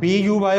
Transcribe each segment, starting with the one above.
BUY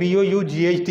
BOUGHT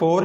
4،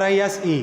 RISE،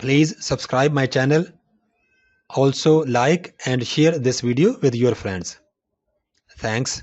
Please subscribe my channel. Also like and share this video with your friends. Thanks.